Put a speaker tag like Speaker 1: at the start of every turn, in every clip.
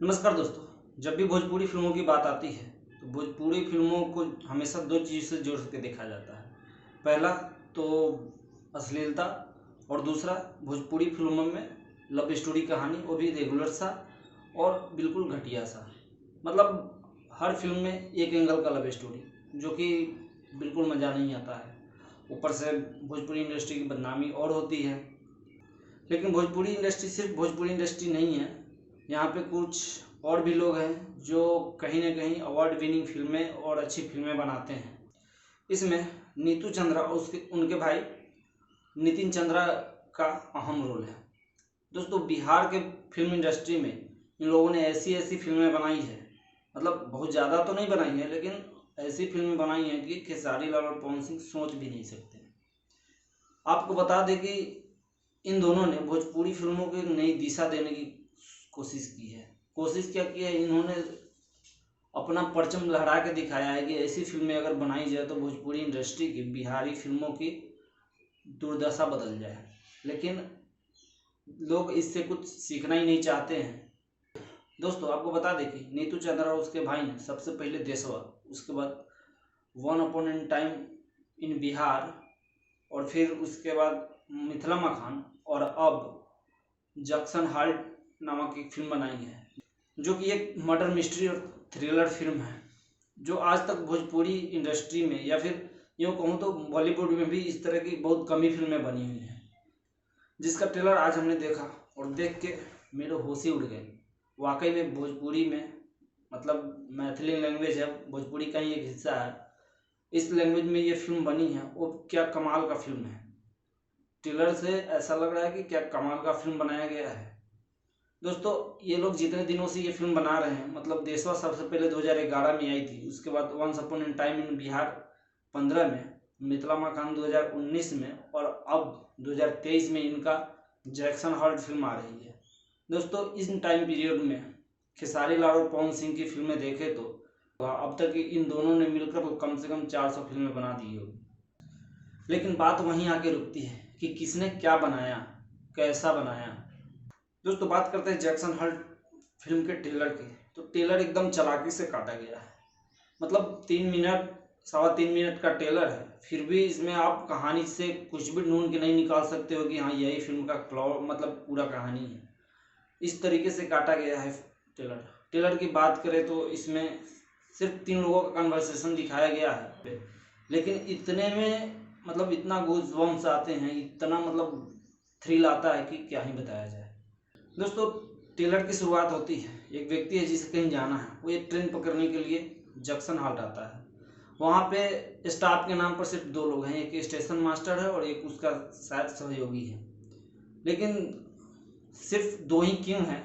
Speaker 1: नमस्कार दोस्तों। जब भी भोजपुरी फिल्मों की बात आती है तो भोजपुरी फिल्मों को हमेशा दो चीज़ से जोड़ के देखा जाता है। पहला तो अश्लीलता और दूसरा भोजपुरी फिल्मों में लव स्टोरी कहानी, वो भी रेगुलर सा और बिल्कुल घटिया सा। मतलब हर फिल्म में एक एंगल का लव स्टोरी जो कि बिल्कुल मज़ा नहीं आता है। ऊपर से भोजपुरी इंडस्ट्री की बदनामी और होती है। लेकिन भोजपुरी इंडस्ट्री सिर्फ भोजपुरी इंडस्ट्री नहीं है, यहाँ पे कुछ और भी लोग हैं जो कहीं ना कहीं अवार्ड विनिंग फिल्में और अच्छी फिल्में बनाते हैं। इसमें नीतू चंद्रा और उनके भाई नितिन चंद्रा का अहम रोल है। दोस्तों, बिहार के फिल्म इंडस्ट्री में इन लोगों ने ऐसी ऐसी फिल्में बनाई है, मतलब बहुत ज़्यादा तो नहीं बनाई है, लेकिन ऐसी फिल्में बनाई हैं कि खेसारी लाल और पवन सिंह सोच भी नहीं सकते। आपको बता दें कि इन दोनों ने भोजपुरी फिल्मों को एक नई दिशा देने की कोशिश की है। कोशिश क्या की है, इन्होंने अपना परचम लहरा के दिखाया है कि ऐसी फिल्में अगर बनाई जाए तो भोजपुरी इंडस्ट्री की, बिहारी फिल्मों की दुर्दशा बदल जाए। लेकिन लोग इससे कुछ सीखना ही नहीं चाहते हैं। दोस्तों, आपको बता दें कि नीतू चंद्रा और उसके भाई ने सबसे पहले देशवा, उसके बाद once upon an time in Bihar, और फिर उसके बाद मिथिला मखान, और अब जैक्सन हॉल नामक एक फिल्म बनाई है जो कि एक मर्डर मिस्ट्री और थ्रिलर फिल्म है, जो आज तक भोजपुरी इंडस्ट्री में, या फिर यूँ कहूँ तो बॉलीवुड में भी इस तरह की बहुत कम ही फिल्में बनी हुई हैं। जिसका ट्रेलर आज हमने देखा और देख के मेरे होश ही उड़ गए। वाकई में भोजपुरी में, मतलब मैथिली लैंग्वेज है, भोजपुरी का ही एक हिस्सा है, इस लैंग्वेज में ये फिल्म बनी है, वो क्या कमाल का फिल्म है। ट्रेलर से ऐसा लग रहा है कि क्या कमाल का फिल्म बनाया गया है। दोस्तों, ये लोग जितने दिनों से ये फिल्म बना रहे हैं, मतलब देशवा सबसे पहले 2011 में आई थी, उसके बाद once upon an time in Bihar 15 में, मिथिला मकान 2019 में, और अब 2023 में इनका जैक्सन हॉल फिल्म आ रही है। दोस्तों, इस टाइम पीरियड में खेसारी लाल और पवन सिंह की फिल्में देखें तो अब तक इन दोनों ने मिलकर तो कम से कम 400 फिल्में बना दी होगी। लेकिन बात वहीं आके रुकती है कि किसने क्या बनाया, कैसा बनाया। दोस्तों, बात करते हैं जैक्सन हॉल फिल्म के ट्रेलर की। तो ट्रेलर एकदम चालाकी से काटा गया है। मतलब 3 मिनट, 3.25 मिनट का ट्रेलर है, फिर भी इसमें आप कहानी से कुछ भी ढूंढ के नहीं निकाल सकते हो कि हाँ यही फिल्म का प्लॉट, मतलब पूरा कहानी है। इस तरीके से काटा गया है ट्रेलर की बात करें तो इसमें सिर्फ 3 लोगों का कन्वर्सेशन दिखाया गया है, लेकिन इतने में मतलब इतना गूज़बम्स आते हैं, इतना मतलब थ्रिल आता है कि क्या ही बताया जाए। दोस्तों, ट्रेलर की शुरुआत होती है, एक व्यक्ति है जिसे कहीं जाना है, वो एक ट्रेन पकड़ने के लिए जंक्शन हॉल्ट आता है। वहाँ पे स्टाफ के नाम पर सिर्फ 2 लोग हैं, एक स्टेशन मास्टर है और एक उसका शायद सहयोगी है। लेकिन सिर्फ 2 ही क्यों हैं?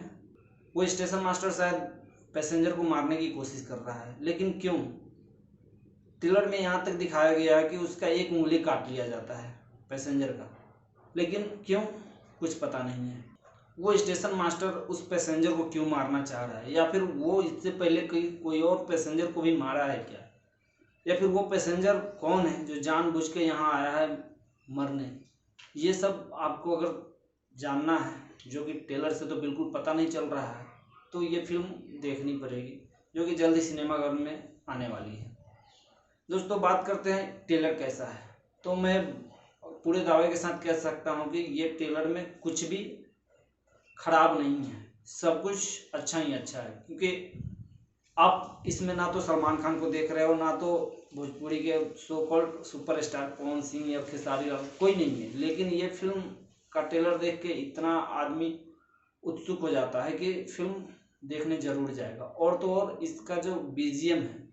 Speaker 1: वो स्टेशन मास्टर शायद पैसेंजर को मारने की कोशिश कर रहा है, लेकिन क्यों? ट्रेलर में यहाँ तक दिखाया गया है कि उसका एक उंगली काट लिया जाता है पैसेंजर का, लेकिन क्यों कुछ पता नहीं है। वो स्टेशन मास्टर उस पैसेंजर को क्यों मारना चाह रहा है, या फिर वो इससे पहले कोई और पैसेंजर को भी मारा है क्या, या फिर वो पैसेंजर कौन है जो जानबूझ के यहाँ आया है मरने। ये सब आपको अगर जानना है, जो कि ट्रेलर से तो बिल्कुल पता नहीं चल रहा है, तो ये फिल्म देखनी पड़ेगी, जो कि जल्दी सिनेमाघर में आने वाली है। दोस्तों, बात करते हैं ट्रेलर कैसा है। तो मैं पूरे दावे के साथ कह सकता हूँ कि ये ट्रेलर में कुछ भी खराब नहीं है, सब कुछ अच्छा ही अच्छा है। क्योंकि आप इसमें ना तो सलमान खान को देख रहे हो, ना तो भोजपुरी के so called superstar Pawan Singh या खेसारी लाल, कोई नहीं है। लेकिन ये फिल्म का ट्रेलर देख के इतना आदमी उत्सुक हो जाता है कि फिल्म देखने जरूर जाएगा। और तो और इसका जो बीजीएम है,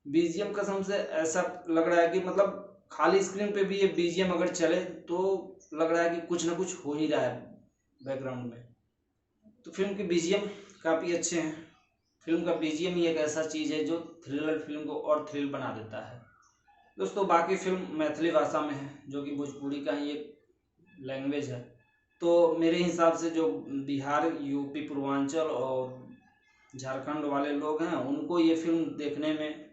Speaker 1: बीजीएम कसम से ऐसा लग रहा है कि मतलब खाली स्क्रीन पे भी ये बीजीएम अगर चले तो लग रहा है कि कुछ ना कुछ हो ही रहा है बैकग्राउंड में। तो फिल्म के बीजीएम काफ़ी अच्छे हैं। फिल्म का बीजीएम ही एक ऐसा चीज़ है जो थ्रिलर फिल्म को और थ्रिल बना देता है। दोस्तों, बाकी फिल्म मैथिली भाषा में है, जो कि भोजपुरी का ही एक लैंग्वेज है। तो मेरे हिसाब से जो बिहार, यूपी, पूर्वांचल और झारखंड वाले लोग हैं, उनको ये फिल्म देखने में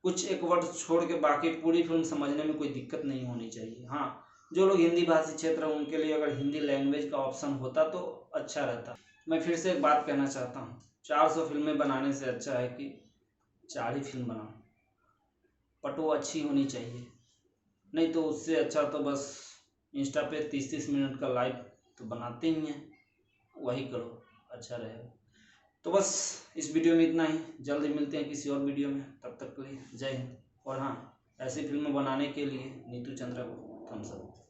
Speaker 1: कुछ एक वर्ड छोड़ के बाकी पूरी फिल्म समझने में कोई दिक्कत नहीं होनी चाहिए। हाँ, जो लोग हिंदी भाषी क्षेत्र हैं उनके लिए अगर हिंदी लैंग्वेज का ऑप्शन होता तो अच्छा रहता। मैं फिर से एक बात कहना चाहता हूँ, 400 फिल्में बनाने से अच्छा है कि 4 ही फिल्म बनाओ, बट वो अच्छी होनी चाहिए। नहीं तो उससे अच्छा तो बस इंस्टा पे 30-30 मिनट का लाइव तो बनाते ही हैं, वही करो, अच्छा रहेगा। तो बस इस वीडियो में इतना ही, जल्दी मिलते हैं किसी और वीडियो में, तब तक के लिए जय हिंद। और हाँ, ऐसी फिल्में बनाने के लिए नीतू चंद्रा को थम्स अप।